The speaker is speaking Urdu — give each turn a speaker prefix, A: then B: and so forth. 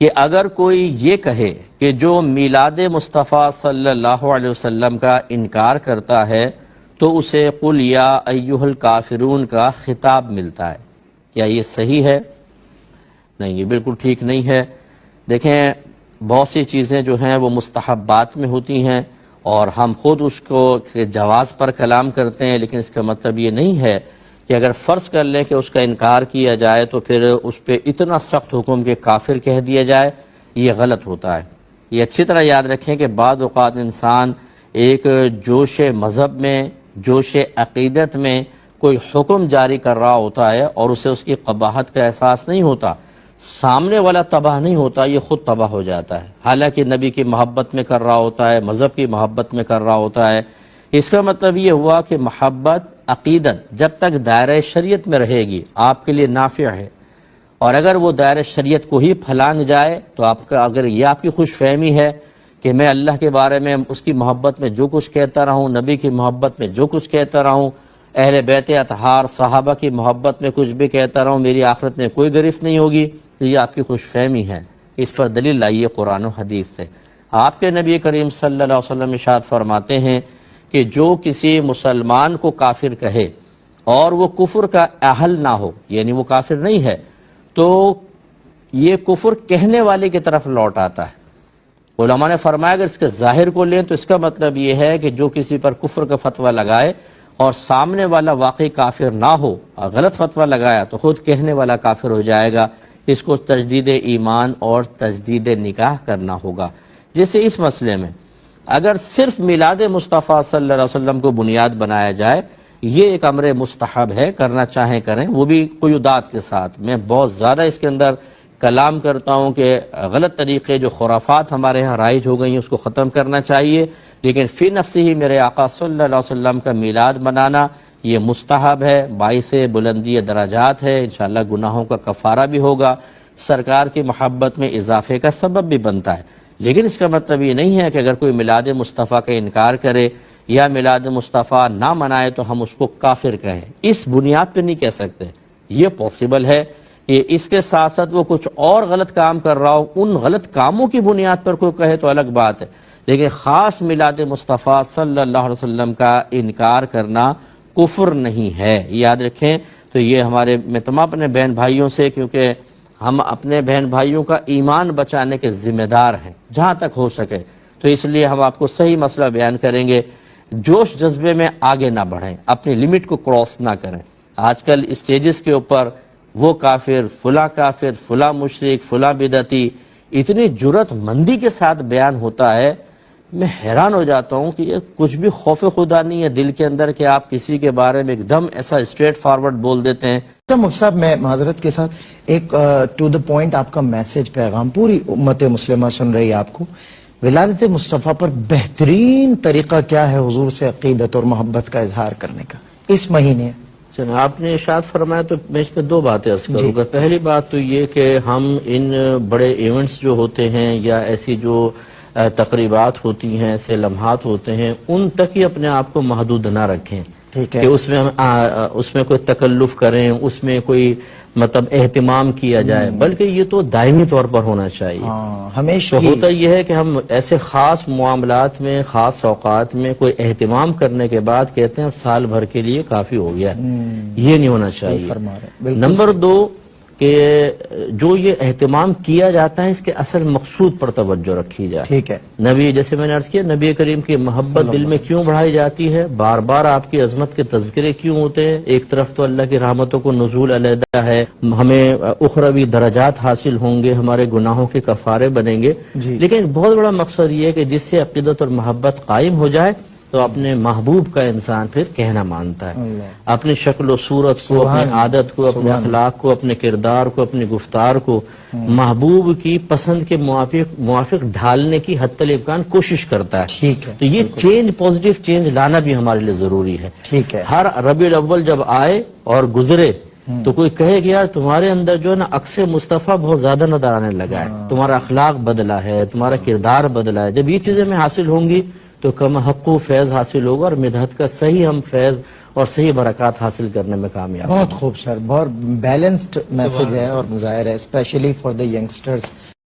A: کہ اگر کوئی یہ کہے کہ جو میلاد مصطفیٰ صلی اللہ علیہ وسلم کا انکار کرتا ہے تو اسے قل یا ایھا الکافرون کا خطاب ملتا ہے، کیا یہ صحیح ہے؟ نہیں، یہ بالکل ٹھیک نہیں ہے۔ دیکھیں، بہت سی چیزیں جو ہیں وہ مستحبات میں ہوتی ہیں اور ہم خود اس کو جواز پر کلام کرتے ہیں، لیکن اس کا مطلب یہ نہیں ہے کہ اگر فرض کر لیں کہ اس کا انکار کیا جائے تو پھر اس پہ اتنا سخت حکم کہ کافر کہہ دیا جائے، یہ غلط ہوتا ہے۔ یہ اچھی طرح یاد رکھیں کہ بعض اوقات انسان ایک جوش مذہب میں، جوش عقیدت میں کوئی حکم جاری کر رہا ہوتا ہے اور اسے اس کی قباحت کا احساس نہیں ہوتا، سامنے والا تباہ نہیں ہوتا، یہ خود تباہ ہو جاتا ہے، حالانکہ نبی کی محبت میں کر رہا ہوتا ہے، مذہب کی محبت میں کر رہا ہوتا ہے۔ اس کا مطلب یہ ہوا کہ محبت، عقیدت جب تک دائرہ شریعت میں رہے گی آپ کے لیے نافع ہے، اور اگر وہ دائرہ شریعت کو ہی پھلانگ جائے تو آپ کا، اگر یہ آپ کی خوش فہمی ہے کہ میں اللہ کے بارے میں اس کی محبت میں جو کچھ کہتا رہا ہوں، نبی کی محبت میں جو کچھ کہتا رہا ہوں، اہل بیت اطہار صحابہ کی محبت میں کچھ بھی کہتا رہا ہوں، میری آخرت میں کوئی گرفت نہیں ہوگی، تو یہ آپ کی خوش فہمی ہے۔ اس پر دلیل لائیے قرآن و حدیث سے۔ آپ کے نبی کریم صلی اللہ علیہ وسلم ارشاد فرماتے ہیں کہ جو کسی مسلمان کو کافر کہے اور وہ کفر کا اہل نہ ہو، یعنی وہ کافر نہیں ہے، تو یہ کفر کہنے والے کی طرف لوٹ آتا ہے۔ علماء نے فرمایا اگر اس کے ظاہر کو لیں تو اس کا مطلب یہ ہے کہ جو کسی پر کفر کا فتویٰ لگائے اور سامنے والا واقعی کافر نہ ہو، غلط فتویٰ لگایا تو خود کہنے والا کافر ہو جائے گا۔ اس کو تجدید ایمان اور تجدید نکاح کرنا ہوگا۔ جیسے اس مسئلے میں اگر صرف میلاد مصطفیٰ صلی اللہ علیہ وسلم کو بنیاد بنایا جائے، یہ ایک امر مستحب ہے، کرنا چاہیں کریں، وہ بھی قیودات کے ساتھ۔ میں بہت زیادہ اس کے اندر کلام کرتا ہوں کہ غلط طریقے، جو خرافات ہمارے ہاں رائج ہو گئی ہیں، اس کو ختم کرنا چاہیے، لیکن فی نفسی ہی میرے آقا صلی اللہ علیہ وسلم کا میلاد منانا یہ مستحب ہے، باعث بلندی درجات ہے، انشاءاللہ گناہوں کا کفارہ بھی ہوگا، سرکار کی محبت میں اضافے کا سبب بھی بنتا ہے۔ لیکن اس کا مطلب یہ نہیں ہے کہ اگر کوئی میلاد مصطفیٰ کا انکار کرے یا میلاد مصطفیٰ نہ منائے تو ہم اس کو کافر کہیں، اس بنیاد پہ نہیں کہہ سکتے۔ یہ پاسبل ہے کہ اس کے ساتھ ساتھ وہ کچھ اور غلط کام کر رہا ہو، ان غلط کاموں کی بنیاد پر کوئی کہے تو الگ بات ہے، لیکن خاص میلاد مصطفیٰ صلی اللہ علیہ وسلم کا انکار کرنا کفر نہیں ہے، یاد رکھیں۔ تو یہ ہمارے، میں تمام اپنے بہن بھائیوں سے، کیونکہ ہم اپنے بہن بھائیوں کا ایمان بچانے کے ذمہ دار ہیں جہاں تک ہو سکے، تو اس لیے ہم آپ کو صحیح مسئلہ بیان کریں گے۔ جوش جذبے میں آگے نہ بڑھیں، اپنی لمٹ کو کراس نہ کریں۔ آج کل اسٹیجز کے اوپر وہ کافر، فلاں مشرک، فلاں بدعتی، اتنی جرات مندی کے ساتھ بیان ہوتا ہے، میں حیران ہو جاتا ہوں کہ یہ کچھ بھی خوف خدا نہیں ہے دل کے اندر کہ آپ کسی کے بارے میں ایک دم ایسا اسٹریٹ فارورڈ بول دیتے ہیں۔
B: مفتی صاحب، میں معذرت کے ساتھ ایک ٹو دا پوائنٹ آپ کا میسج، پیغام پوری امت مسلمہ سن رہی ہے آپ کو، ولادت مصطفیٰ پر بہترین طریقہ کیا ہے حضور سے عقیدت اور محبت کا اظہار کرنے کا اس مہینے؟
A: چلیں، آپ نے ارشاد فرمایا تو میں اس میں دو باتیں عرض کروں گا۔ پہلی بات تو یہ کہ ہم ان بڑے ایونٹس جو ہوتے ہیں یا ایسی جو تقریبات ہوتی ہیں، ایسے لمحات ہوتے ہیں، ان تک ہی اپنے آپ کو محدود نہ رکھیں کہ اس میں کوئی تکلف کریں، اس میں کوئی مطلب اہتمام کیا جائے، بلکہ یہ تو دائمی طور پر ہونا چاہیے۔
B: ہمیشہ
A: تو ہوتا یہ ہے کہ ہم ایسے خاص معاملات میں، خاص اوقات میں کوئی اہتمام کرنے کے بعد کہتے ہیں سال بھر کے لیے کافی ہو گیا، یہ نہیں ہونا چاہیے۔ نمبر دو کہ جو یہ اہتمام کیا جاتا ہے اس کے اصل مقصود پر توجہ رکھی جائے۔
B: ٹھیک ہے،
A: نبی، جیسے میں نے عرض کیا، نبی کریم کی محبت دل میں کیوں بڑھائی جاتی ہے، بار بار آپ کی عظمت کے تذکرے کیوں ہوتے ہیں؟ ایک طرف تو اللہ کی رحمتوں کو نزول علیحدہ ہے، ہمیں اخروی درجات حاصل ہوں گے، ہمارے گناہوں کے کفارے بنیں گے، لیکن بہت بڑا مقصد یہ ہے کہ جس سے عقیدت اور محبت قائم ہو جائے تو اپنے محبوب کا انسان پھر کہنا مانتا ہے، اپنی شکل و صورت کو، اپنی عادت کو، اپنے اخلاق کو، اپنے کردار کو، اپنی گفتار کو محبوب کی پسند کے موافق ڈھالنے کی حتی الامکان کوشش کرتا ہے۔ تو یہ چینج، پازیٹیو چینج لانا بھی ہمارے لیے ضروری ہے۔ ہر ربیع الاول جب آئے اور گزرے تو کوئی کہے کہ یار تمہارے اندر جو ہے نا عکس مصطفیٰ بہت زیادہ نظر آنے لگا ہے، تمہارا اخلاق بدلا ہے، تمہارا کردار بدلا ہے، جب یہ چیزیں میں حاصل ہوں گی تو کم حق و فیض حاصل ہوگا اور مدحت کا صحیح ہم فیض اور صحیح برکات حاصل کرنے میں کامیاب۔
B: بہت خوب سر، بہت بیلنسڈ میسج ہے اور مظاہر ہے، اسپیشلی فار دا ینگسٹرز۔